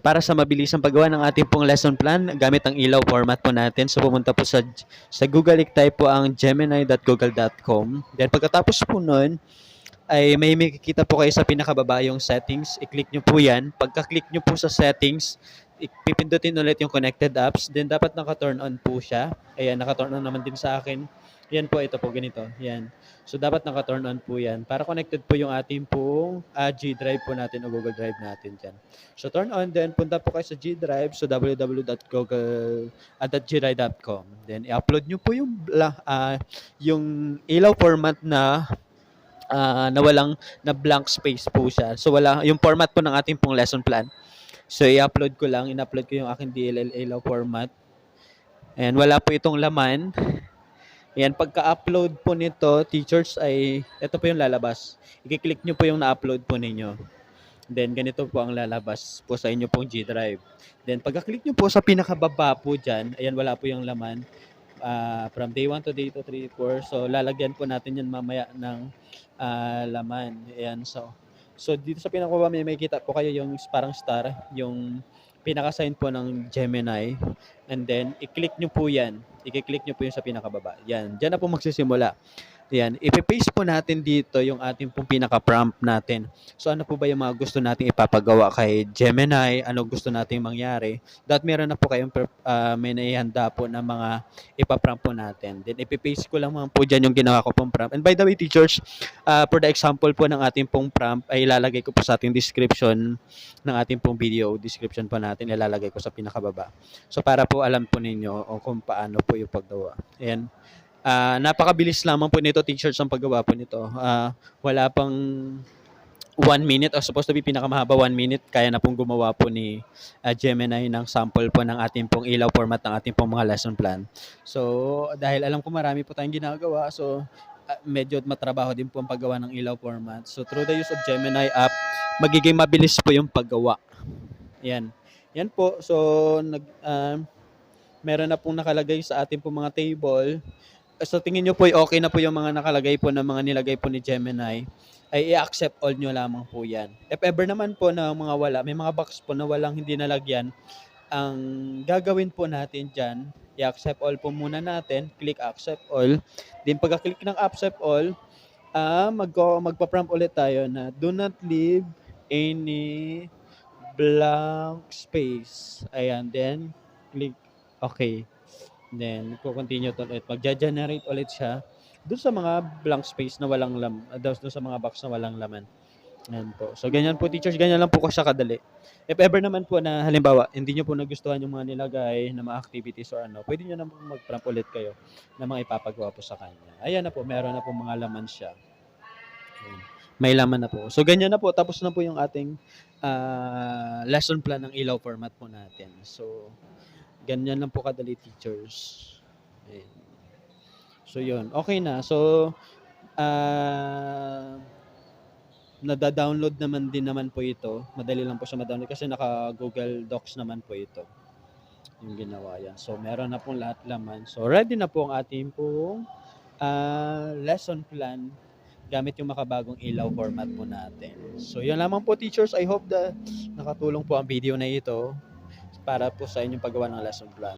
Para sa mabilisang paggawa ng ating pong lesson plan gamit ang ilaw format po natin. So pumunta po sa Google, i-type po ang gemini.google.com. Then pagkatapos po nun, ay may makikita po kayo sa pinakababa yung settings. I-click nyo po yan. Pagka-click nyo po sa settings, pipindutin ulit yung connected apps. Then dapat naka-turn on po siya. Ayan, naka-turn on naman din sa akin. Yan po, ito po, ganito. Yan. So dapat naka-turn on po yan. Para connected po yung ating pong G Drive po natin o Google Drive natin dyan. So turn on, then punta po kayo sa G Drive. So www.google.gdrive.com. Then i-upload nyo po yung ilaw format na walang na blank space po siya. So wala yung format po ng ating pong lesson plan. So i-upload ko lang, in-upload ko yung aking DLL format. And wala po itong laman. Ayan, pagka-upload po nito, teachers, ay ito po yung lalabas. I-click nyo po yung na-upload po ninyo. Then ganito po ang lalabas po sa inyo pong G Drive. Then pagka-click nyo po sa pinakababa po dyan, ayan, wala po yung laman. From day 1 to day 2, 3, 4. So lalagyan po natin yan mamaya ng laman. Ayan, so dito sa pinakababa may makikita po kayo yung parang star, yung pinaka-sign po ng Gemini. And then i-click nyo po yan. I-click nyo po yung sa pinakababa. Yan, dyan na po magsisimula. Yan, ipipaste po natin dito yung ating pong pinaka-prompt natin. So ano po ba yung mga gusto nating ipapagawa kay Gemini? Ano gusto nating mangyari? That meron na po kayong may naihanda po na mga ipaprompt po natin. Then ipipaste ko lang mga po dyan yung ginawa ko pong prompt. And by the way, teachers, for the example po ng ating pong prompt ay ilalagay ko po sa ating description ng ating pong video. Description po natin, ilalagay ko sa pinakababa. So para po alam po ninyo o kung paano po yung paggawa. Ayan. Napakabilis lamang po nito, teachers, ang paggawa po nito. Wala pang 1 minute o supposed to be pinakamahaba 1 minute. Kaya na pong gumawa po ni Gemini ng sample po ng ating pong ilaw format ng ating pong mga lesson plan. So dahil alam ko marami po tayong ginagawa, so medyo matrabaho din po ang paggawa ng ilaw format. So through the use of Gemini app, magiging mabilis po yung paggawa. Yan. Yan po. So meron na pong nakalagay sa ating pong mga table. So tingin nyo po okay na po yung mga nakalagay po ng mga nilagay po ni Gemini, ay i-accept all nyo lamang po yan. If ever naman po na mga wala, may mga box po na walang hindi nalagyan, ang gagawin po natin dyan, i-accept all po muna natin, click accept all. Then pagka-click ng accept all, magpa-prompt ulit tayo na do not leave any blank space. Ayan, then click okay. Then, continue to ulit. Mag-generate ulit siya doon sa mga blank space na walang doon sa mga box na walang laman. Ayan po. So, ganyan po, teachers. Ganyan lang po siya kadali. If ever naman po na, halimbawa, hindi nyo po nagustuhan yung mga nilagay na mga activities or ano, pwede nyo na mag-prompt ulit kayo na mga ipapagawa po sa kanya. Ayan na po. Meron na po mga laman siya. Ayan. May laman na po. So, ganyan na po. Tapos na po yung ating lesson plan ng ilaw format po natin. So, ganyan lang po kadali, teachers. Ayan. So, yun. Okay na. So, nada-download naman din naman po ito. Madali lang po siya ma-download kasi naka-Google Docs naman po ito. Yung ginawa yan. So, meron na pong lahat laman. So, ready na po ang ating pong lesson plan gamit yung makabagong ilaw format po natin. So, yun lamang po, teachers. I hope that nakatulong po ang video na ito para po sa inyong paggawa ng lesson plan.